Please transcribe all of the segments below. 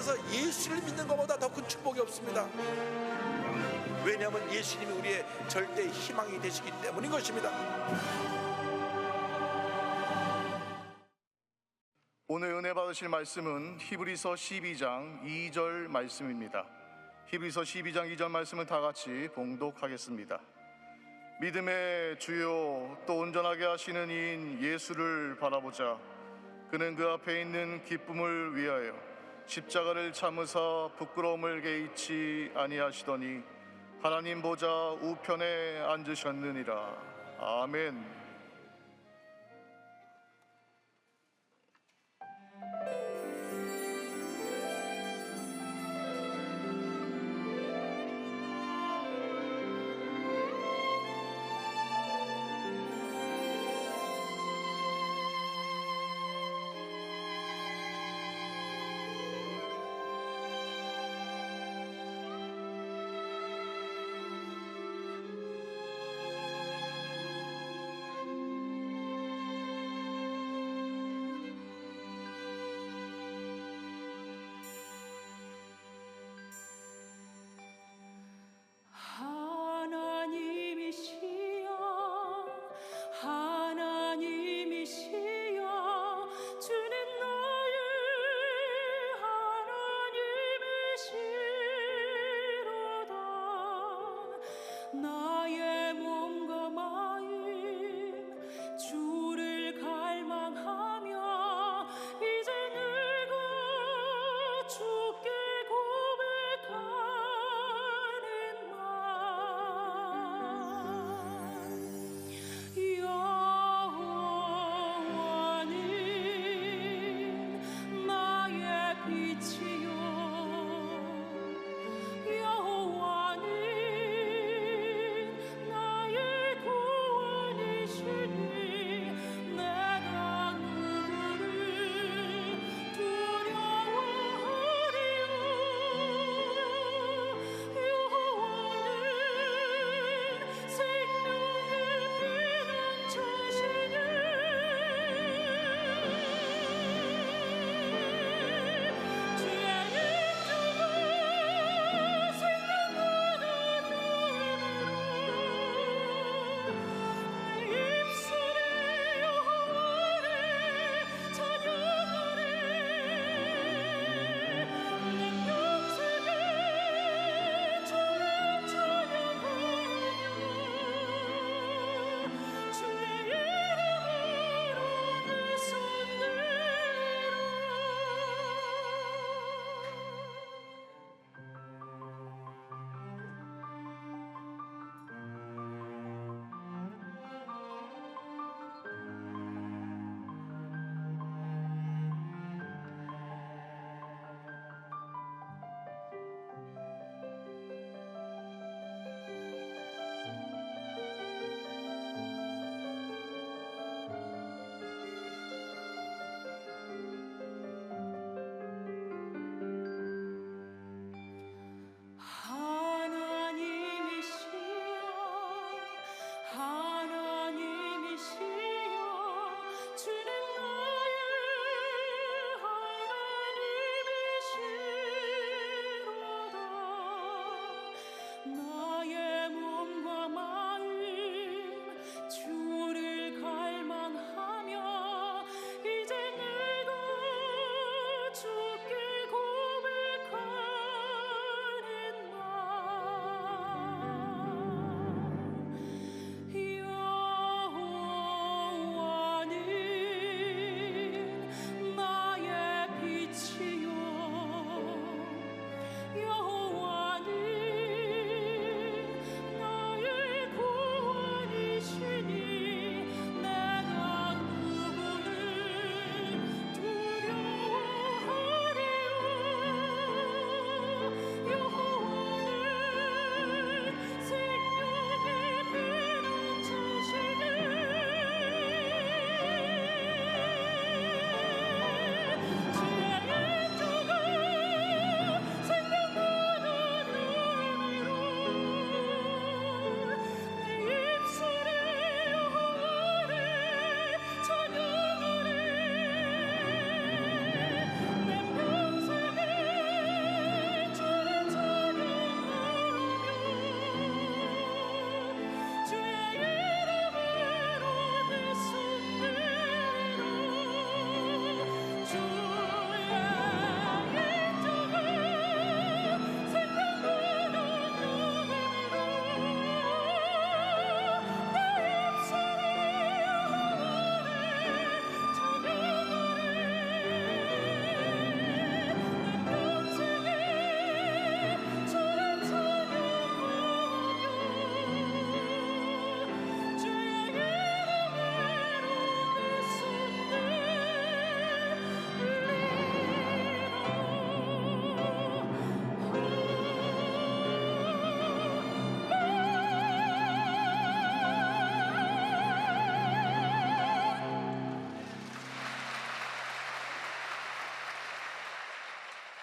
살아서 예수를 믿는 것보다 더 큰 축복이 없습니다. 왜냐하면 예수님이 우리의 절대 희망이 되시기 때문인 것입니다. 오늘 은혜 받으실 말씀은 히브리서 12장 2절 말씀입니다. 히브리서 12장 2절 말씀은 다 같이 봉독하겠습니다. 믿음의 주요 또 온전하게 하시는 이인 예수를 바라보자. 그는 그 앞에 있는 기쁨을 위하여 십자가를 참으사 부끄러움을 개의치 아니하시더니 하나님 보좌 우편에 앉으셨느니라. 아멘. 여호와는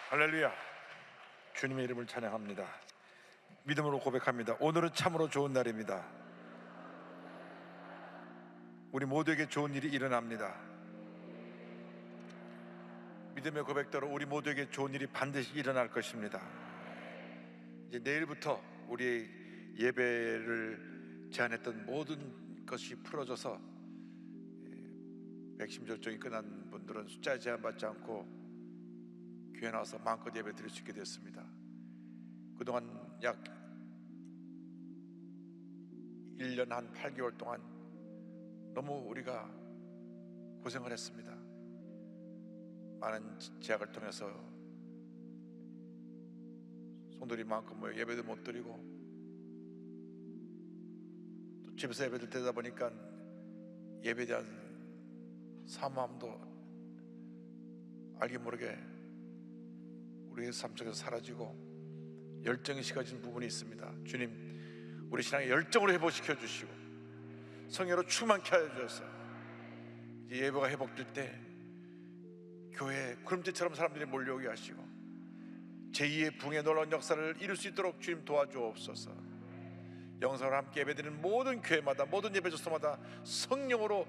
할렐루야. 주님의 이름을 찬양합니다. 믿음으로 고백합니다. 오늘은 참으로 좋은 날입니다. 우리 모두에게 좋은 일이 일어납니다. 믿음의 고백대로 우리 모두에게 좋은 일이 반드시 일어날 것입니다. 이제 내일부터 우리 예배를 제한했던 모든 것이 풀어져서 백신 접종이 끝난 분들은 숫자에 제한받지 않고 교회 나와서 마음껏 예배 드릴 수 있게 되었습니다. 그동안 약 1년 한 8개월 동안 너무 우리가 고생을 했습니다. 많은 제약을 통해서 성도들이 마음껏 모여 예배도 못 드리고 또 집에서 예배를 드리다 보니까 예배에 대한 사모함도 알게 모르게 우리의 삶 속에서 사라지고 열정이 식어진 부분이 있습니다. 주님, 우리 신앙의 열정으로 회복시켜 주시고 성령으로 충만케 하여 주셔서 이제 예배가 회복될 때 교회에 구름대처럼 사람들이 몰려오게 하시고 제2의 붕의 놀라운 역사를 이룰 수 있도록 주님 도와주옵소서. 영상으로 함께 예배드리는 모든 교회마다, 모든 예배조소마다 성령으로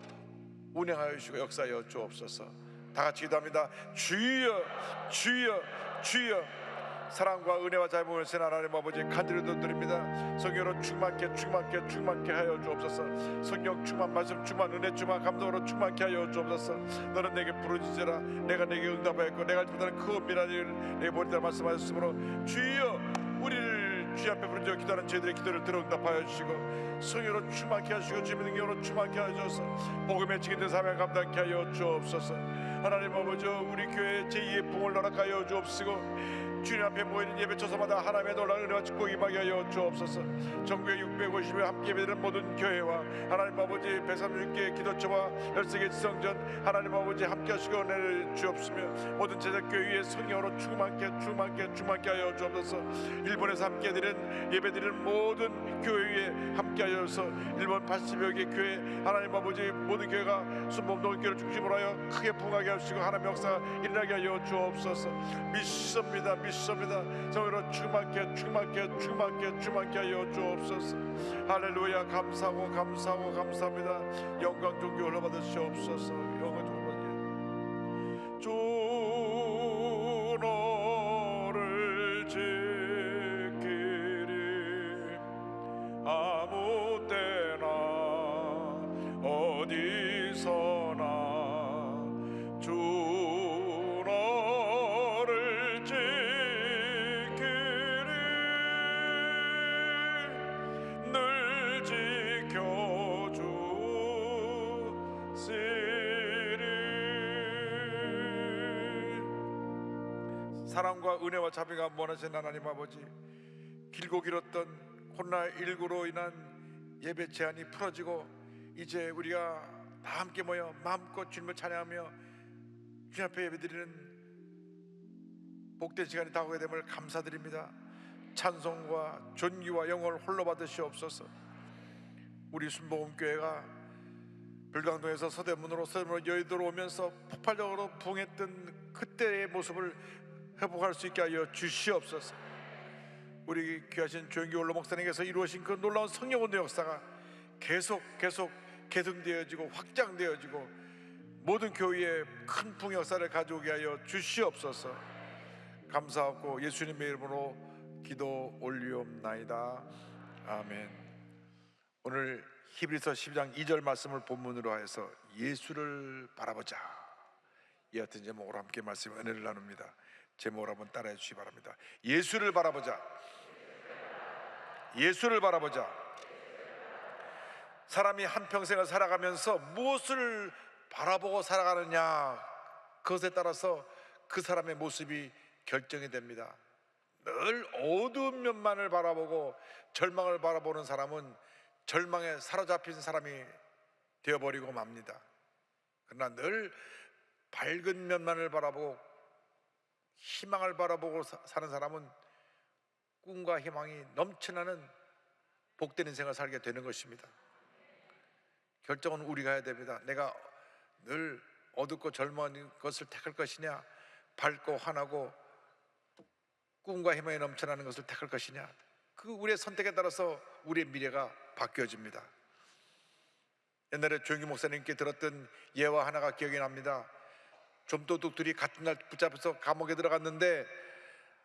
운행하여 주시고 역사하여 주옵소서. 다 같이 기도합니다. 주여, 주여, 주여. 사랑과 은혜와 자비를 세는 하나님 아버지 간절히 드립니다. 성령으로 충만케 하여 주옵소서. 성령 충만, 말씀 충만, 은혜 충만, 감동으로 충만케 하여 주옵소서. 너는 내게 부르짖으라. 내가 내게 응답하였고 내가 알지 못하는 그 은밀한 일을 내게 보리라 말씀하셨으므로 주여, 우리를 주 앞에 부르짖어 기도하는 저희들의 기도를 들어 응답하여 주시고 성령으로 충만케 하시고 주님의 능력으로 충만케 하여 주셔서 복음의 증인된 사명을 감당케 하여 주옵소서. 하나님 아버지, 우리 교회에 제2의 붕을 허락하여 주옵시고 주님 앞에 모이는 예배 처소마다 하나님의 놀라운 은혜와 축복이 임하게 하여 주옵소서. 전국에 650회 함께 예배드리는 모든 교회와 하나님 아버지 136개 기도처와 13개 지성전 하나님 아버지 함께 하시고 은혜를 주옵시며 모든 제자교회 위에 성령으로 충만케 하여 주옵소서. 일본에서 함께 드리는 예배드리는 모든 교회 위에 함께 하여서 일본 80여 개 교회 하나님 아버지 모든 교회가 순복음 교회를 중심으로 하여 크게 부흥하게 하시고 하나님의 역사가 일어나게 하여 주옵소서. 믿습니다. 성령으로 충만케 하여 주옵소서. 할렐루야. 감사합니다. 영광 존귀 올라받으시옵소서. 영광 존귀. 주 너를 지키리 아무 때나 어디서나 주 너를 지키리 늘 지켜주시리. 사랑과 은혜와 자비가 원하신 하나님 아버지, 길고 길었던 코로나19로 인한 예배 제한이 풀어지고 이제 우리가 다 함께 모여 마음껏 주님을 찬양하며 주님 앞에 예배드리는 복된 시간이 다가오게 됨을 감사드립니다. 찬송과 존귀와 영광을 홀로 받으시옵소서. 우리 순복음교회가 불광동에서 서대문으로 여의도로 오면서 폭발적으로 부흥했던 그때의 모습을 회복할 수 있게 하여 주시옵소서. 우리 귀하신 조영기 원로 목사님께서 이루어진 그 놀라운 성령운동 역사가 계속 계승되어지고 확장되어지고 모든 교회에 큰 부흥 역사를 가져오게 하여 주시옵소서. 감사하고 예수님의 이름으로 기도 올리옵나이다. 아멘. 오늘 히브리서 12장 2절 말씀을 본문으로 하여서 예수를 바라보자, 이 같은 제목으로 함께 말씀 은혜를 나눕니다. 제목을 한번 따라해 주시기 바랍니다. 예수를 바라보자. 예수를 바라보자. 사람이 한평생을 살아가면서 무엇을 바라보고 살아가느냐, 그것에 따라서 그 사람의 모습이 결정이 됩니다. 늘 어두운 면만을 바라보고 절망을 바라보는 사람은 절망에 사로잡힌 사람이 되어버리고 맙니다. 그러나 늘 밝은 면만을 바라보고 희망을 바라보고 사는 사람은 꿈과 희망이 넘쳐나는 복된 인생을 살게 되는 것입니다. 결정은 우리가 해야 됩니다. 내가 늘 어둡고 절망한 것을 택할 것이냐, 밝고 환하고 꿈과 희망이 넘쳐나는 것을 택할 것이냐, 그 우리의 선택에 따라서 우리의 미래가 바뀌어집니다. 옛날에 조영기 목사님께 들었던 예화 하나가 기억이 납니다. 좀도둑들이 같은 날 붙잡혀서 감옥에 들어갔는데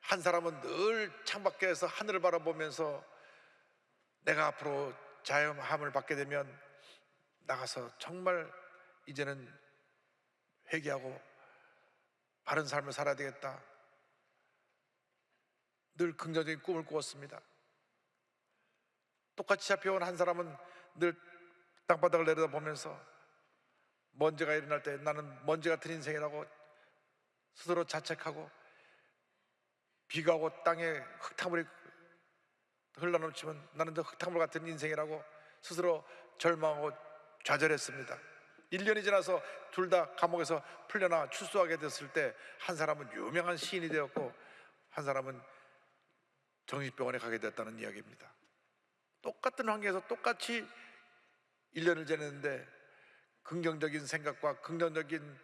한 사람은 늘 창밖에서 하늘을 바라보면서 내가 앞으로 자유함을 받게 되면 나가서 정말 이제는 회개하고 바른 삶을 살아야 되겠다, 늘 긍정적인 꿈을 꾸었습니다. 똑같이 잡혀온 한 사람은 늘 땅바닥을 내려다보면서 먼지가 일어날 때 나는 먼지 같은 인생이라고 스스로 자책하고, 비가 오고 땅에 흙탕물이 흘러넘치면 나는 저 흙탕물 같은 인생이라고 스스로 절망하고 좌절했습니다. 1년이 지나서 둘 다 감옥에서 풀려나 출소하게 됐을 때 한 사람은 유명한 시인이 되었고 한 사람은 정신병원에 가게 됐다는 이야기입니다. 똑같은 환경에서 똑같이 1년을 지냈는데 긍정적인 생각과 긍정적인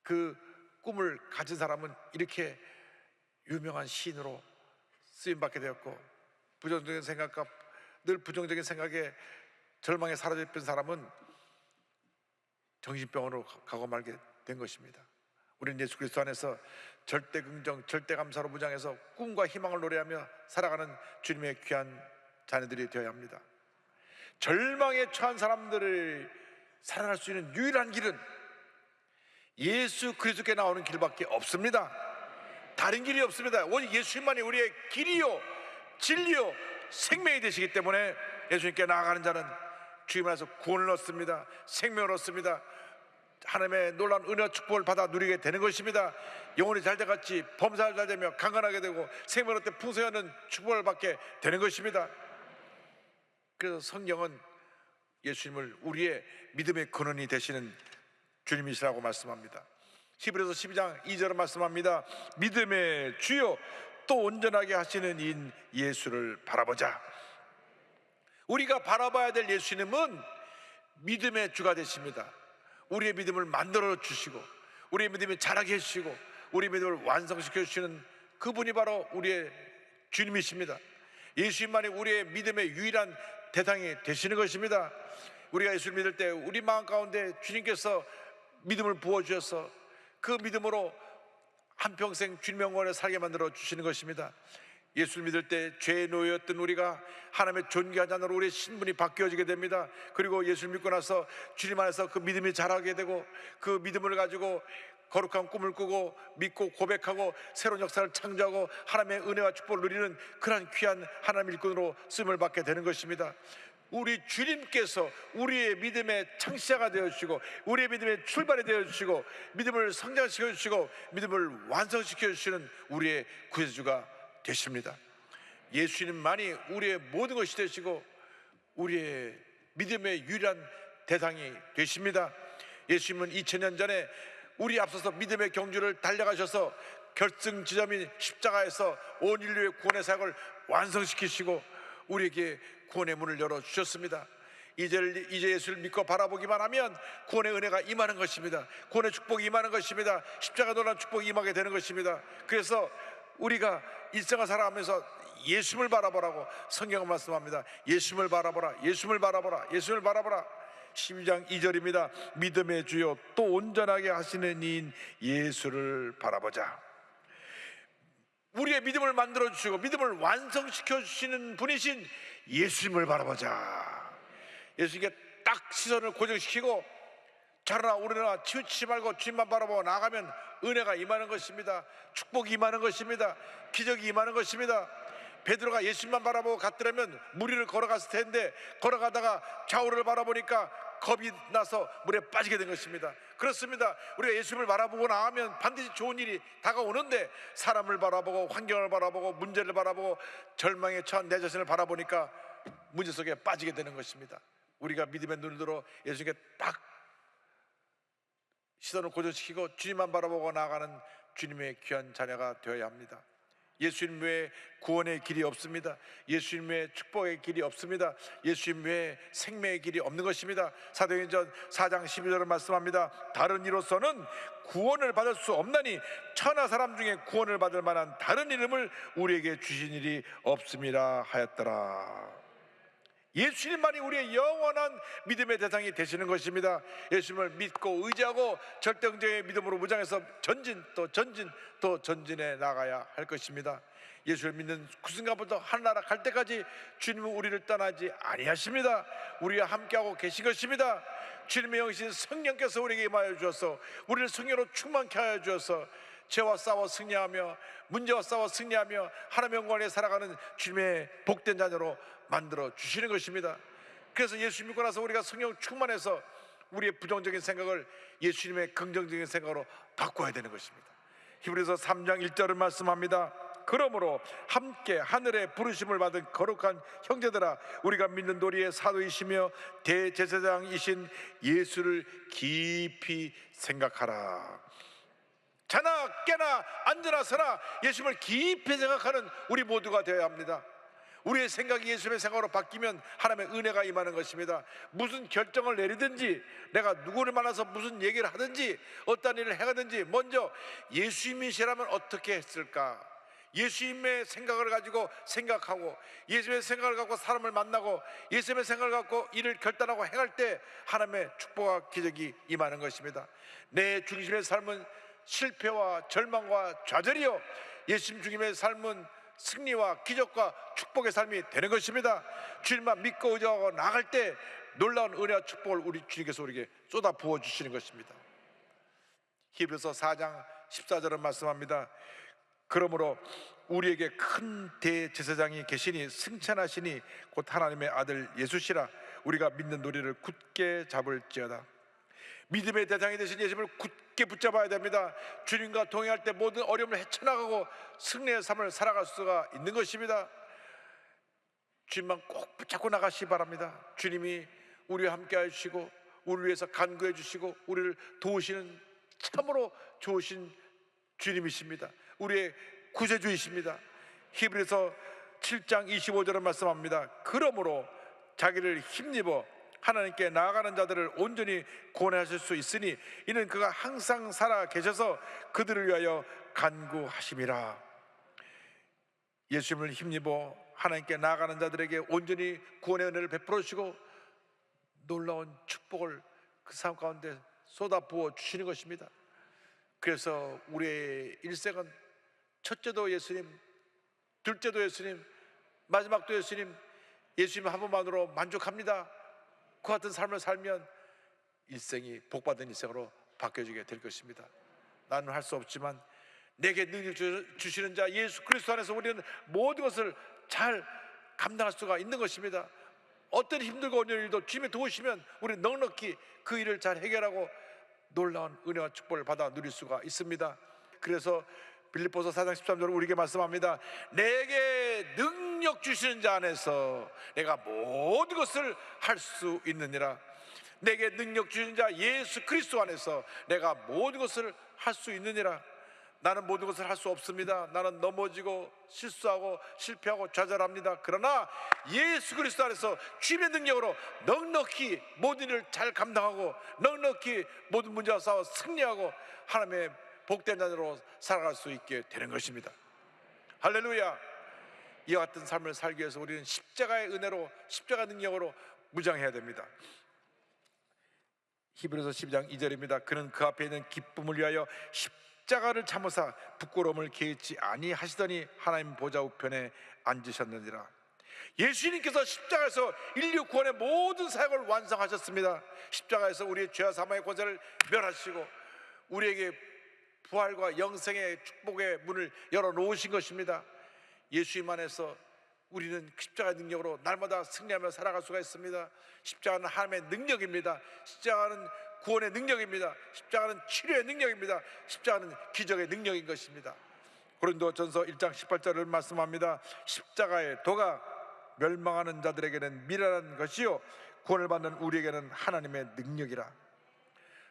그 꿈을 가진 사람은 이렇게 유명한 시인으로 쓰임받게 되었고, 부정적인 생각과 늘 부정적인 생각에 절망에 사로잡힌 사람은 정신병원으로 가고 말게 된 것입니다. 우리는 예수 그리스도 안에서 절대 긍정, 절대 감사로 무장해서 꿈과 희망을 노래하며 살아가는 주님의 귀한 자녀들이 되어야 합니다. 절망에 처한 사람들을 살아날 수 있는 유일한 길은 예수 그리스도께 나오는 길밖에 없습니다. 다른 길이 없습니다. 오직 예수님만이 우리의 길이요 진리요 생명이 되시기 때문에 예수님께 나아가는 자는 주님 안에서 구원을 얻습니다. 생명을 얻습니다. 하나님의 놀라운 은혜와 축복을 받아 누리게 되는 것입니다. 영혼이 잘돼같이 범사를 잘되며 강건하게 되고 생명을 얻되 풍성히 얻는 축복을 받게 되는 것입니다. 그래서 성경은 예수님을 우리의 믿음의 근원이 되시는 주님이시라고 말씀합니다. 히브리서 12장 2절을 말씀합니다. 믿음의 주요 또 온전하게 하시는 이인 예수를 바라보자. 우리가 바라봐야 될 예수님은 믿음의 주가 되십니다. 우리의 믿음을 만들어 주시고 우리의 믿음이 자라게 해주시고 우리의 믿음을 완성시켜 주시는 그분이 바로 우리의 주님이십니다. 예수님만이 우리의 믿음의 유일한 대상이 되시는 것입니다. 우리가 예수를 믿을 때 우리 마음 가운데 주님께서 믿음을 부어주셔서 그 믿음으로 한평생 주님의 영원에 살게 만들어 주시는 것입니다. 예수를 믿을 때 죄의 노예였던 우리가 하나님의 존귀한 자녀로 우리의 신분이 바뀌어지게 됩니다. 그리고 예수를 믿고 나서 주님 안에서 그 믿음이 자라게 되고 그 믿음을 가지고 거룩한 꿈을 꾸고 믿고 고백하고 새로운 역사를 창조하고 하나님의 은혜와 축복을 누리는 그러한 귀한 하나님의 일꾼으로 쓰임을 받게 되는 것입니다. 우리 주님께서 우리의 믿음의 창시자가 되어주시고 우리의 믿음의 출발이 되어주시고 믿음을 성장시켜 주시고 믿음을 완성시켜 주시는 우리의 구세주가 되십니다. 예수님만이 우리의 모든 것이 되시고 우리의 믿음의 유일한 대상이 되십니다. 예수님은 2000년 전에 우리 앞서서 믿음의 경주를 달려가셔서 결승 지점인 십자가에서 온 인류의 구원의 사역을 완성시키시고 우리에게 구원의 문을 열어주셨습니다. 이제 예수를 믿고 바라보기만 하면 구원의 은혜가 임하는 것입니다. 구원의 축복이 임하는 것입니다. 십자가 놀라운 축복이 임하게 되는 것입니다. 그래서 우리가 일생을 살아가면서 예수님을 바라보라고 성경은 말씀합니다. 예수님을 바라보라, 예수님을 바라보라, 예수님을 바라보라. 12장 2절입니다. 믿음의 주요 또 온전하게 하시는 이인 예수를 바라보자. 우리의 믿음을 만들어 주시고 믿음을 완성시켜 주시는 분이신 예수님을 바라보자. 예수님께 딱 시선을 고정시키고 저러나 오르나 치우치지 말고 주님만 바라보고 나가면 은혜가 임하는 것입니다. 축복이 임하는 것입니다. 기적이 임하는 것입니다. 베드로가 예수님만 바라보고 갔더라면 무리를 걸어갔을 텐데 걸어가다가 좌우를 바라보니까 겁이 나서 물에 빠지게 된 것입니다. 그렇습니다. 우리가 예수님을 바라보고 나가면 반드시 좋은 일이 다가오는데 사람을 바라보고 환경을 바라보고 문제를 바라보고 절망에 처한 내 자신을 바라보니까 문제 속에 빠지게 되는 것입니다. 우리가 믿음의 눈을 들어 예수님께 딱 시선을 고정시키고 주님만 바라보고 나아가는 주님의 귀한 자녀가 되어야 합니다. 예수님 외에 구원의 길이 없습니다. 예수님 외에 축복의 길이 없습니다. 예수님 외에 생명의 길이 없는 것입니다. 사도행전 4장 12절을 말씀합니다. 다른 이로서는 구원을 받을 수 없나니 천하 사람 중에 구원을 받을 만한 다른 이름을 우리에게 주신 일이 없음이라 하였더라. 예수님만이 우리의 영원한 믿음의 대상이 되시는 것입니다. 예수님을 믿고 의지하고 절대적인 믿음으로 무장해서 전진 또 전진 또 전진해 나가야 할 것입니다. 예수를 믿는 그 순간부터 하늘나라 갈 때까지 주님은 우리를 떠나지 아니하십니다. 우리와 함께하고 계신 것입니다. 주님의 영이신 성령께서 우리에게 임하여 주어서 우리를 성령으로 충만케 하여 주어서 죄와 싸워 승리하며 문제와 싸워 승리하며 하나님의 영광에 살아가는 주님의 복된 자녀로 만들어 주시는 것입니다. 그래서 예수 믿고 나서 우리가 성령 충만해서 우리의 부정적인 생각을 예수님의 긍정적인 생각으로 바꿔야 되는 것입니다. 히브리서 3장 1절을 말씀합니다. 그러므로 함께 하늘의 부르심을 받은 거룩한 형제들아, 우리가 믿는 도리의 사도이시며 대제사장이신 예수를 깊이 생각하라. 자나 깨나 앉으나 서나 예수님을 깊이 생각하는 우리 모두가 되어야 합니다. 우리의 생각이 예수님의 생각으로 바뀌면 하나님의 은혜가 임하는 것입니다. 무슨 결정을 내리든지, 내가 누구를 만나서 무슨 얘기를 하든지, 어떤 일을 해가든지 먼저 예수님이시라면 어떻게 했을까? 예수님의 생각을 가지고 생각하고, 예수님의 생각을 갖고 사람을 만나고, 예수님의 생각을 갖고 일을 결단하고 행할 때 하나님의 축복과 기적이 임하는 것입니다. 내 중심의 삶은 실패와 절망과 좌절이요, 예수님 중심의 삶은 승리와 기적과 축복의 삶이 되는 것입니다. 주님만 믿고 의지하고 나갈 때 놀라운 은혜와 축복을 우리 주님께서 우리에게 쏟아 부어 주시는 것입니다. 히브리서 4장 14절은 말씀합니다. 그러므로 우리에게 큰 대제사장이 계시니 승천하시니 곧 하나님의 아들 예수시라. 우리가 믿는 도리를 굳게 잡을지어다. 믿음의 대상이 되신 예수님을 굳게 붙잡아야 됩니다. 주님과 동행할 때 모든 어려움을 헤쳐나가고 승리의 삶을 살아갈 수가 있는 것입니다. 주님만 꼭 붙잡고 나가시기 바랍니다. 주님이 우리와 함께 하시고 우리를 위해서 간구해 주시고 우리를 도우시는 참으로 좋으신 주님이십니다. 우리의 구세주이십니다. 히브리서 7장 25절은 말씀합니다. 그러므로 자기를 힘입어 하나님께 나아가는 자들을 온전히 구원하실 수 있으니 이는 그가 항상 살아 계셔서 그들을 위하여 간구하심이라. 예수님을 힘입어 하나님께 나아가는 자들에게 온전히 구원의 은혜를 베풀어 주시고 놀라운 축복을 그 삶 가운데 쏟아 부어 주시는 것입니다. 그래서 우리의 일생은 첫째도 예수님, 둘째도 예수님, 마지막도 예수님, 예수님 한 분만으로 만족합니다. 그 같은 삶을 살면 일생이 복받은 일생으로 바뀌어지게 될 것입니다. 나는 할 수 없지만 내게 능력 주시는 자 예수 그리스도 안에서 우리는 모든 것을 잘 감당할 수가 있는 것입니다. 어떤 힘들고 어려운 일도 주님이 도우시면 우리는 넉넉히 그 일을 잘 해결하고 놀라운 은혜와 축복을 받아 누릴 수가 있습니다. 그래서 빌립보서 4장 13절은 우리에게 말씀합니다. 내게 능력 주시는 자 안에서 내가 모든 것을 할 수 있느니라. 내게 능력 주시는 자 예수 그리스도 안에서 내가 모든 것을 할 수 있느니라. 나는 모든 것을 할 수 없습니다. 나는 넘어지고 실수하고 실패하고 좌절합니다. 그러나 예수 그리스도 안에서 주님의 능력으로 넉넉히 모든 일을 잘 감당하고 넉넉히 모든 문제와 싸워 승리하고 하나님의 복된 자녀로 살아갈 수 있게 되는 것입니다. 할렐루야. 이와 같은 삶을 살기 위해서 우리는 십자가의 은혜로 십자가 능력으로 무장해야 됩니다. 히브리서 12장 2절입니다. 그는 그 앞에 있는 기쁨을 위하여 십자가를 참으사 부끄러움을 개의치 아니하시더니 하나님 보좌 우편에 앉으셨느니라. 예수님께서 십자가에서 인류 구원의 모든 사역을 완성하셨습니다. 십자가에서 우리의 죄와 사망의 권세를 멸하시고 우리에게 부활과 영생의 축복의 문을 열어놓으신 것입니다. 예수님 안에서 우리는 십자가의 능력으로 날마다 승리하며 살아갈 수가 있습니다. 십자가는 하나님의 능력입니다. 십자가는 구원의 능력입니다. 십자가는 치료의 능력입니다. 십자가는 기적의 능력인 것입니다. 고린도전서 1장 18절을 말씀합니다. 십자가의 도가 멸망하는 자들에게는 미련한 것이요 구원을 받는 우리에게는 하나님의 능력이라.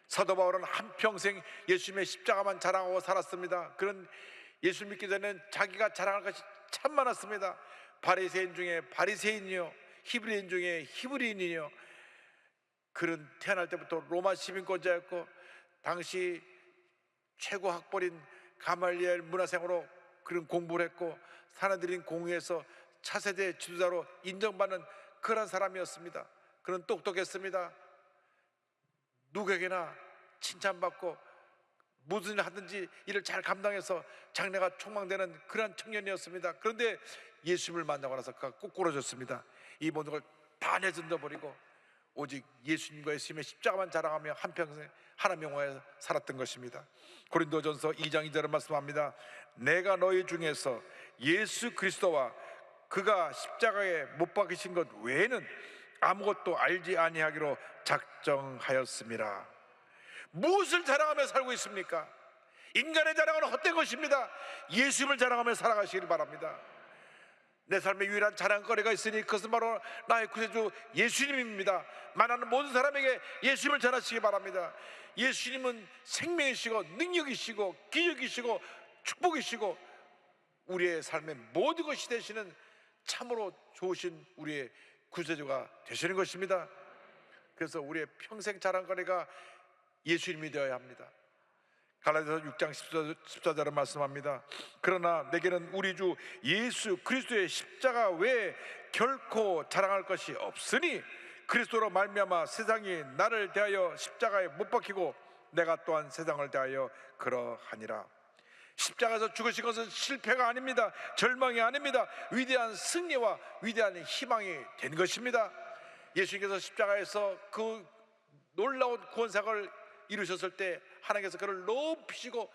사도 바울은 한평생 예수님의 십자가만 자랑하고 살았습니다. 그는 예수 믿기 전에는 자기가 자랑할 것이 참 많았습니다. 바리새인 중에 바리새인이요, 히브리인 중에 히브리인이요. 그는 태어날 때부터 로마 시민권자였고 당시 최고 학벌인 가말리엘 문화생으로 그런 공부를 했고 사내들인 공회에서 차세대 지도자로 인정받는 그런 사람이었습니다. 그는 똑똑했습니다. 누구에게나 칭찬받고 무슨 일 하든지 일을 잘 감당해서 장래가 촉망되는 그런 청년이었습니다. 그런데 예수님을 만나고 나서 그가 꼬꾸라졌습니다. 이 모든 걸 다 내던져 버리고 오직 예수님과 예수님의 십자가만 자랑하며 한평생 하나님 영화에 살았던 것입니다. 고린도전서 2장 2절을 말씀합니다. 내가 너희 중에서 예수 그리스도와 그가 십자가에 못 박히신 것 외에는 아무것도 알지 아니하기로 작정하였습니다. 무엇을 자랑하며 살고 있습니까? 인간의 자랑은 헛된 것입니다. 예수님을 자랑하며 살아가시길 바랍니다. 내 삶의 유일한 자랑거리가 있으니 그것은 바로 나의 구세주 예수님입니다. 만나는 모든 사람에게 예수님을 전하시기 바랍니다. 예수님은 생명이시고 능력이시고 기적이시고 축복이시고 우리의 삶의 모든 것이 되시는 참으로 좋으신 우리의 구세주가 되시는 것입니다. 그래서 우리의 평생 자랑거리가 예수님이 되어야 합니다. 갈라디아서 6장 14절을 말씀합니다. 그러나 내게는 우리 주 예수 그리스도의 십자가 외에 결코 자랑할 것이 없으니 그리스도로 말미암아 세상이 나를 대하여 십자가에 못 박히고 내가 또한 세상을 대하여 그러하니라. 십자가에서 죽으신 것은 실패가 아닙니다. 절망이 아닙니다. 위대한 승리와 위대한 희망이 된 것입니다. 예수님께서 십자가에서 그 놀라운 구원사역을 이루셨을 때 하나님께서 그를 높이시고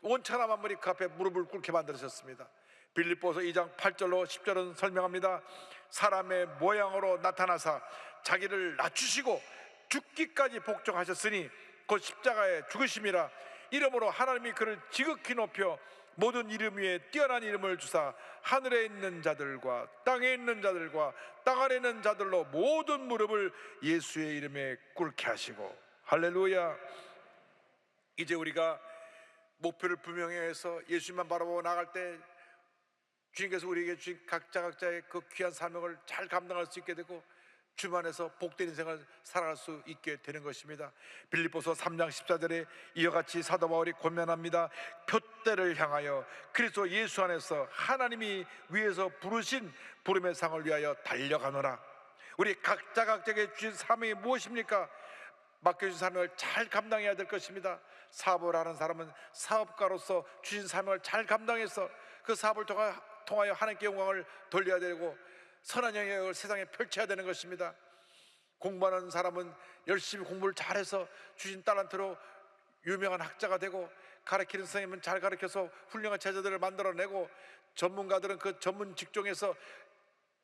온천한 만물이 그 앞에 무릎을 꿇게 만드셨습니다. 빌립보서 2장 8절로 10절은 설명합니다. 사람의 모양으로 나타나사 자기를 낮추시고 죽기까지 복종하셨으니 곧 십자가에 죽으심이라. 이러므로 하나님이 그를 지극히 높여 모든 이름 위에 뛰어난 이름을 주사 하늘에 있는 자들과 땅에 있는 자들과 땅 아래 있는 자들로 모든 무릎을 예수의 이름에 꿇게 하시고. 할렐루야. 이제 우리가 목표를 분명히 해서 예수님만 바라보고 나갈 때 주님께서 우리에게 주신 각자의 그 귀한 사명을 잘 감당할 수 있게 되고 주님 안에서 복된 인생을 살아갈 수 있게 되는 것입니다. 빌립보서 3장 14절에 이와 같이 사도 바울이 권면합니다. 표대를 향하여 그리스도 예수 안에서 하나님이 위에서 부르신 부름의 상을 위하여 달려가노라. 우리 각자에게 주신 사명이 무엇입니까? 맡겨주신 사명을 잘 감당해야 될 것입니다. 사업을 하는 사람은 사업가로서 주신 사명을 잘 감당해서 그 사업을 통하여 하나님께 영광을 돌려야 되고 선한 영향을 세상에 펼쳐야 되는 것입니다. 공부하는 사람은 열심히 공부를 잘해서 주신 달란트로 유명한 학자가 되고, 가르치는 선생님은 잘 가르쳐서 훌륭한 제자들을 만들어내고, 전문가들은 그 전문 직종에서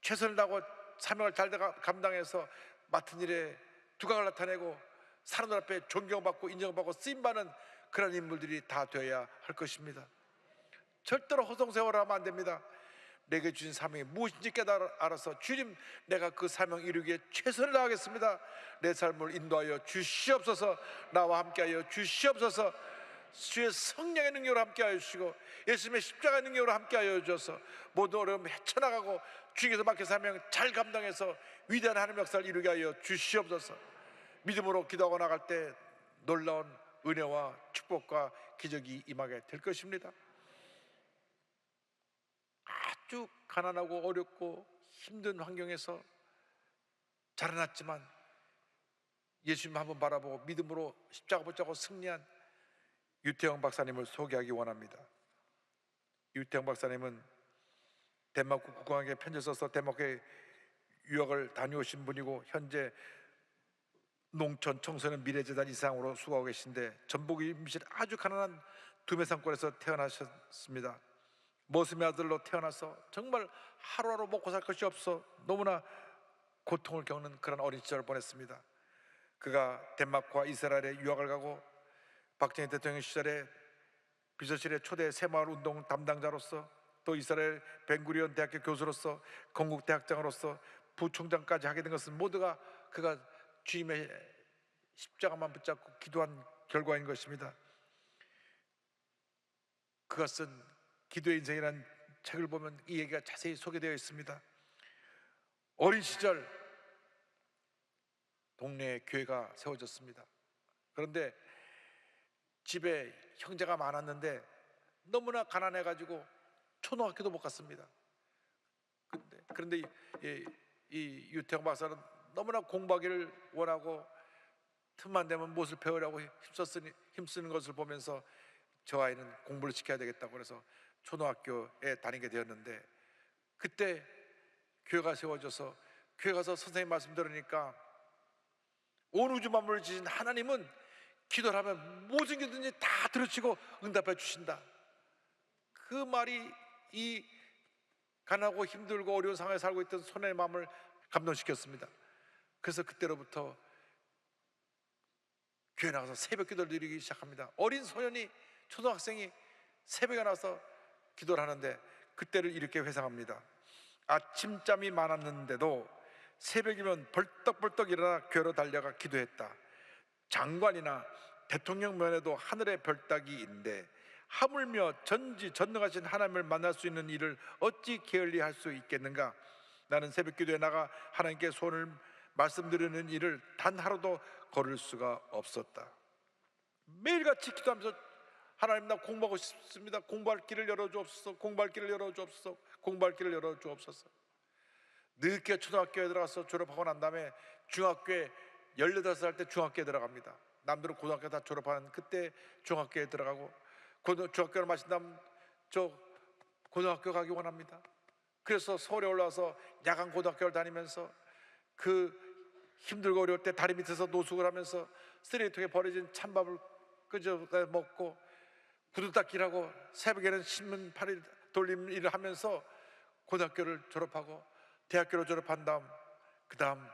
최선을 다하고 사명을 잘 감당해서 맡은 일에 두각을 나타내고 사람들 앞에 존경받고 인정받고 쓰임받는 그런 인물들이 다 되어야 할 것입니다. 절대로 허송세월을 하면 안 됩니다. 내게 주신 사명이 무엇인지 깨달아서 주님, 내가 그 사명 이루기에 최선을 다하겠습니다. 내 삶을 인도하여 주시옵소서. 나와 함께하여 주시옵소서. 주의 성령의 능력으로 함께하여 주시고 예수님의 십자가의 능력으로 함께하여 주셔서 모든 어려움 헤쳐나가고 주님께서 맡긴 사명 잘 감당해서 위대한 하나님의 역사를 이루게 하여 주시옵소서. 믿음으로 기도하고 나갈 때 놀라운 은혜와 축복과 기적이 임하게 될 것입니다. 아주 가난하고 어렵고 힘든 환경에서 자라났지만 예수님 한번 바라보고 믿음으로 십자가 붙잡고 승리한 유태영 박사님을 소개하기 원합니다. 유태영 박사님은 덴마크 국왕에게 편지 써서 덴마크에 유학을 다녀오신 분이고 현재 농촌 청소년 미래재단 이상으로 수고하고 계신데 전북이 미실 아주 가난한 두메산골에서 태어나셨습니다. 모습의 아들로 태어나서 정말 하루하루 먹고 살 것이 없어 너무나 고통을 겪는 그런 어린 시절을 보냈습니다. 그가 덴마크와 이스라엘에 유학을 가고 박정희 대통령 시절에 비서실의 초대 새마을 운동 담당자로서 또 이스라엘 벤구리온 대학교 교수로서 건국대학장으로서 부총장까지 하게 된 것은 모두가 그가 주님의 십자가만 붙잡고 기도한 결과인 것입니다. 그것은 기도의 인생이라는 책을 보면 이 얘기가 자세히 소개되어 있습니다. 어린 시절 동네에 교회가 세워졌습니다. 그런데 집에 형제가 많았는데 너무나 가난해가지고 초등학교도 못 갔습니다. 그런데 이 유태영 박사는 너무나 공부하기를 원하고 틈만 되면 무엇을 배우려고 힘쓰는 것을 보면서 저 아이는 공부를 시켜야 되겠다고 그래서 초등학교에 다니게 되었는데, 그때 교회가 세워져서 교회 가서 선생님 말씀 들으니까 온 우주 만물을 지신 하나님은 기도를 하면 무슨 기도든지 다 들으시고 응답해 주신다. 그 말이 이 가난하고 힘들고 어려운 상황에 살고 있던 소년의 마음을 감동시켰습니다. 그래서 그때로부터 교회 나가서 새벽 기도를 드리기 시작합니다. 어린 소년이, 초등학생이 새벽에 나와서 기도를 하는데 그때를 이렇게 회상합니다. 아침잠이 많았는데도 새벽이면 벌떡벌떡 일어나 교회로 달려가 기도했다. 장관이나 대통령 면에도 하늘의 별따기인데 하물며 전지전능하신 하나님을 만날 수 있는 일을 어찌 게을리할 수 있겠는가. 나는 새벽 기도에 나가 하나님께 소원을 말씀드리는 일을 단 하루도 거를 수가 없었다. 매일같이 기도하면서 하나님, 나 공부하고 싶습니다. 공부할 길을 열어주옵소서. 공부할 길을 열어주옵소서. 공부할 길을 열어주옵소서. 늦게 초등학교에 들어가서 졸업하고 난 다음에 중학교에 18살 때 중학교에 들어갑니다. 남들은 고등학교 다 졸업하는 그때 중학교에 들어가고, 중학교를 마친 다음 저 고등학교 가기 원합니다. 그래서 서울에 올라와서 야간 고등학교를 다니면서 그 힘들고 어려울 때 다리 밑에서 노숙을 하면서 쓰레기통에 버려진 찬밥을 끄져 먹고 구두 닦기라고 새벽에는 신문 팔이 돌림 일을 하면서 고등학교를 졸업하고 대학교를 졸업한 다음 그 다음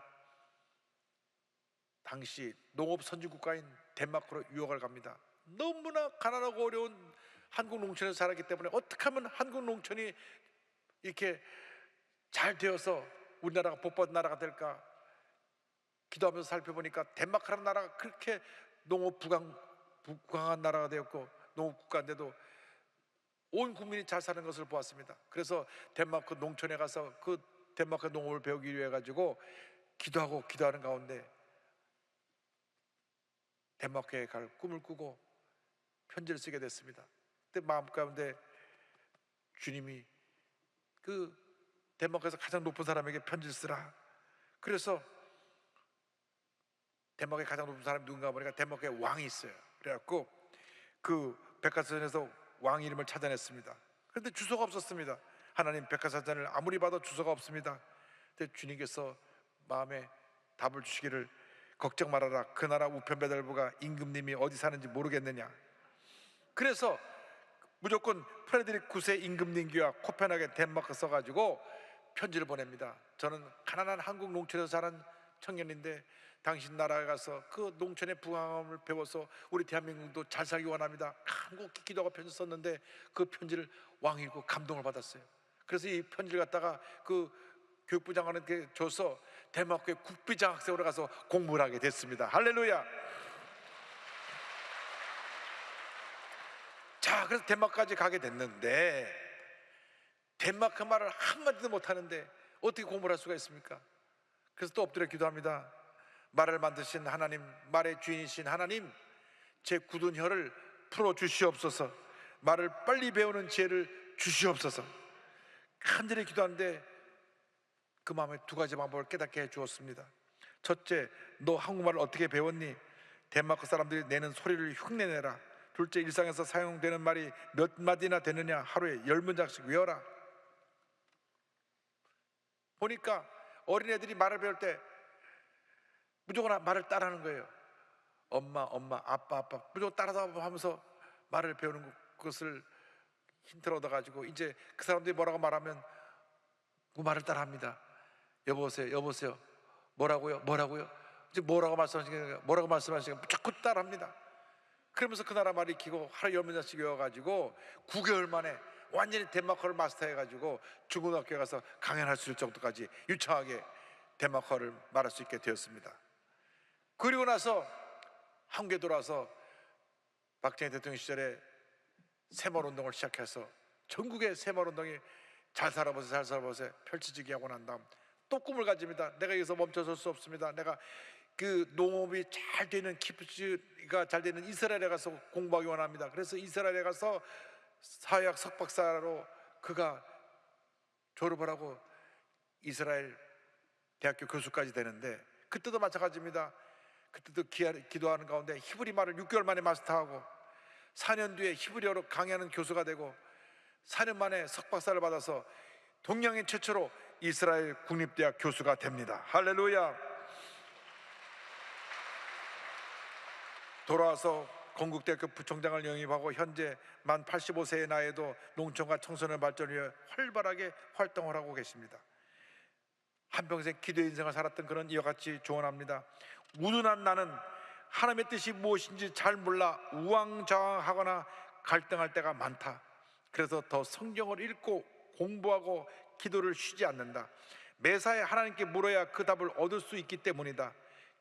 당시 농업 선진국가인 덴마크로 유학을 갑니다. 너무나 가난하고 어려운 한국 농촌에서 살았기 때문에 어떻게 하면 한국 농촌이 이렇게 잘 되어서 우리나라가 복받은 나라가 될까 기도하면서 살펴보니까 덴마크라는 나라가 그렇게 농업 부강한 나라가 되었고 농업 국가인데도 온 국민이 잘 사는 것을 보았습니다. 그래서 덴마크 농촌에 가서 그 덴마크 농업을 배우기 위해 가지고 기도하는 가운데 덴마크에 갈 꿈을 꾸고 편지를 쓰게 됐습니다. 그때 마음 가운데 주님이 그 덴마크에서 가장 높은 사람에게 편지를 쓰라. 그래서 덴마크의 가장 높은 사람이 누군가 보니까 덴마크에 왕이 있어요. 그래갖고 그 백과사전에서 왕 이름을 찾아냈습니다. 그런데 주소가 없었습니다. 하나님, 백과사전을 아무리 봐도 주소가 없습니다. 근데 주님께서 마음에 답을 주시기를 걱정 말아라. 그 나라 우편배달부가 임금님이 어디 사는지 모르겠느냐. 그래서 무조건 프레드릭 9세 임금님과 코펜하겐 덴마크 써가지고 편지를 보냅니다. 저는 가난한 한국 농촌에서 자란 청년인데 당신 나라에 가서 그 농촌의 부강함을 배워서 우리 대한민국도 잘 살기 원합니다. 한국 기도가 편지 썼는데 그 편지를 왕이 읽고 감동을 받았어요. 그래서 이 편지를 갖다가 그 교육부 장관한테 줘서 덴마크의 국비장학생으로 가서 공부를 하게 됐습니다. 할렐루야. 자, 그래서 덴마크까지 가게 됐는데 덴마크 말을 한마디도 못하는데 어떻게 공부를 할 수가 있습니까? 그래서 또 엎드려 기도합니다. 말을 만드신 하나님, 말의 주인이신 하나님, 제 굳은 혀를 풀어 주시옵소서. 말을 빨리 배우는 지혜를 주시옵소서. 간절히 기도하는데 그 마음에 두 가지 방법을 깨닫게 해 주었습니다. 첫째, 너 한국말을 어떻게 배웠니? 덴마크 사람들이 내는 소리를 흉내내라. 둘째, 일상에서 사용되는 말이 몇 마디나 되느냐? 하루에 10문장씩 외워라. 보니까 어린애들이 말을 배울 때 무조건 말을 따라하는 거예요. 엄마, 엄마, 아빠, 아빠 무조건 따라다 하면서 말을 배우는 것을 힌트를 얻어가지고 이제 그 사람들이 뭐라고 말하면 그 말을 따라합니다. 여보세요, 여보세요, 뭐라고요, 뭐라고요? 이제 뭐라고 말씀하시니까 뭐라고 말씀하시니까 자꾸 따라합니다. 그러면서 그 나라 말 익히고 하루 10문장씩 외워가지고 9개월 만에 완전히 덴마크어를 마스터해가지고 중고등학교에 가서 강연할 수 있을 정도까지 유창하게 덴마크어를 말할 수 있게 되었습니다. 그리고 나서 한국에 돌아와서 박정희 대통령 시절에 새마을 운동을 시작해서 전국의 새마을운동이 잘 살아보세요, 잘 살아보세요 펼쳐지게 하고 난 다음 또 꿈을 가집니다. 내가 여기서 멈춰설 수 없습니다. 내가 그 농업이 잘 되는 키부츠가 잘 되는 이스라엘에 가서 공부하기 원합니다. 그래서 이스라엘에 가서 사회학 석박사로 그가 졸업을 하고 이스라엘 대학교 교수까지 되는데, 그때도 마찬가지입니다. 그때도 기도하는 가운데 히브리 말을 6개월 만에 마스터하고 4년 뒤에 히브리어로 강의하는 교수가 되고 4년 만에 석박사를 받아서 동양인 최초로 이스라엘 국립대학 교수가 됩니다. 할렐루야. 돌아와서 건국대학교 부총장을 영입하고 현재 만 85세의 나이에도 농촌과 청소년 발전을 위해 활발하게 활동을 하고 계십니다. 한평생 기도의 인생을 살았던 그런 이와 같이 조언합니다. 우둔한 나는 하나님의 뜻이 무엇인지 잘 몰라 우왕좌왕하거나 갈등할 때가 많다. 그래서 더 성경을 읽고 공부하고 기도를 쉬지 않는다. 매사에 하나님께 물어야 그 답을 얻을 수 있기 때문이다.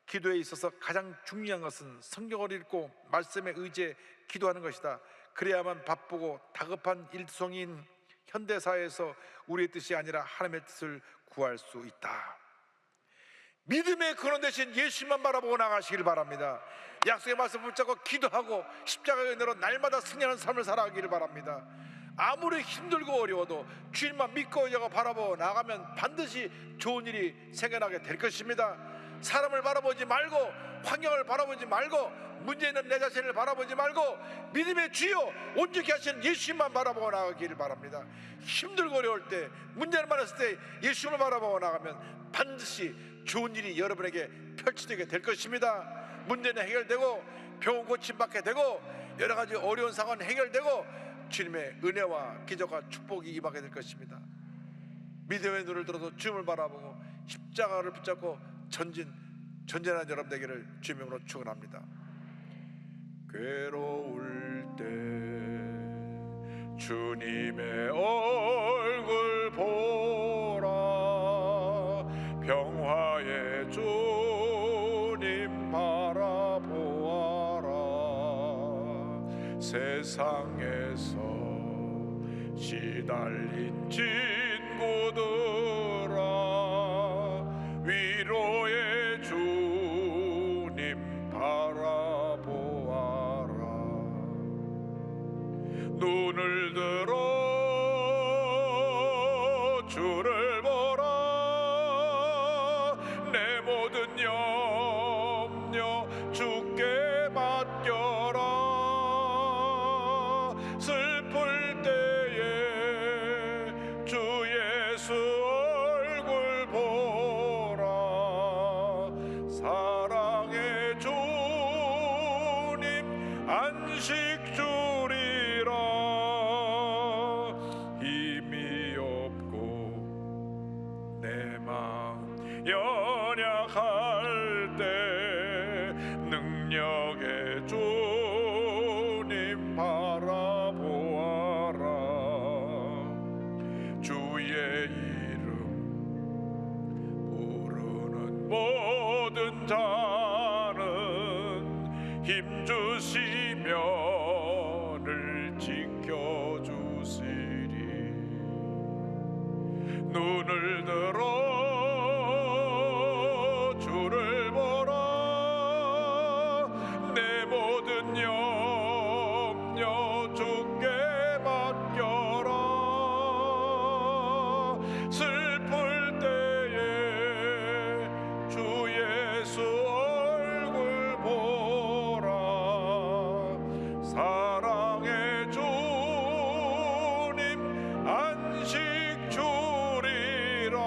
기도에 있어서 가장 중요한 것은 성경을 읽고 말씀에 의지해 기도하는 것이다. 그래야만 바쁘고 다급한 일송인 현대사회에서 우리의 뜻이 아니라 하나님의 뜻을 구할 수 있다. 믿음의 근원 대신 예수만 바라보고 나가시길 바랍니다. 약속의 말씀 붙잡고 기도하고 십자가의 은혜로 날마다 승리하는 삶을 살아가기를 바랍니다. 아무리 힘들고 어려워도 주님만 믿고 의지하고 바라보고 나가면 반드시 좋은 일이 생겨나게 될 것입니다. 사람을 바라보지 말고 환경을 바라보지 말고 문제 있는 내 자신을 바라보지 말고 믿음의 주요 온전히 하시는 예수님만 바라보고 나가기를 바랍니다. 힘들고 어려울 때 문제를 많았을 때 예수님을 바라보고 나가면 반드시 좋은 일이 여러분에게 펼쳐지게 될 것입니다. 문제는 해결되고 병원 고침받게 되고 여러 가지 어려운 상황은 해결되고 주님의 은혜와 기적과 축복이 임하게 될 것입니다. 믿음의 눈을 들어서 주님을 바라보고 십자가를 붙잡고 전진하는 여러분 되기를 주님으로 축원합니다. 괴로울 때 주님의 얼굴 보라. 평화의 주님 바라보아라. 세상에서 시달린 친구들아, 위로의 주님 바라보아라. 눈을 들어 주를 보라. 내 모든 염려 주께 맡겨라. 슬플 때에 주 예수 얼굴 보라. 사랑의 주님 안식 주리라. 힘이 없고 내 마음 연약할 때 능력의 주님 바라보아라. 주의 이름 부르는 모든 자는 힘주시며 늘 지켜주시리. 눈을 들어 주를 보라. 내 모든 염려 주께 맡겨라. 슬플 때에 주 예수 얼굴 보라. 사랑의 주님 안식 주리라.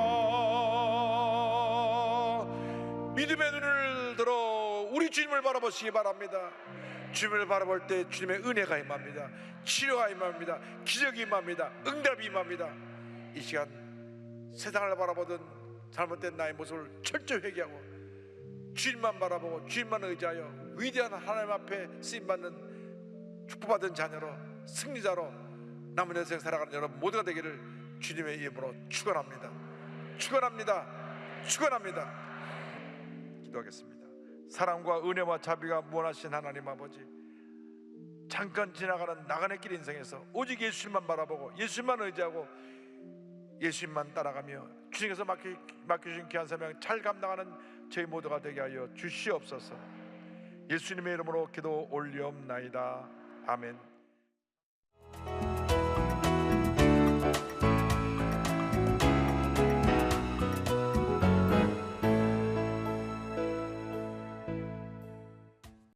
믿음의 눈을 들어 우리 주님을 바라보시기 바랍니다. 주님을 바라볼 때 주님의 은혜가 임합니다. 치료가 임합니다. 기적이 임합니다. 응답이 임합니다. 이 시간 세상을 바라보던 잘못된 나의 모습을 철저히 회개하고 주님만 바라보고 주님만 의지하여 위대한 하나님 앞에 쓰임받는 축복받은 자녀로 승리자로 남은 인생 살아가는 여러분 모두가 되기를 주님의 이름으로 축원합니다. 축원합니다. 축원합니다. 기도하겠습니다. 사랑과 은혜와 자비가 무한하신 하나님 아버지, 잠깐 지나가는 나그네 길 인생에서 오직 예수님만 바라보고 예수님만 의지하고 예수님만 따라가며 주님께서 맡겨주신 귀한 사명 잘 감당하는 저희 모두가 되게 하여 주시옵소서. 예수님의 이름으로 기도 올리옵나이다. 아멘.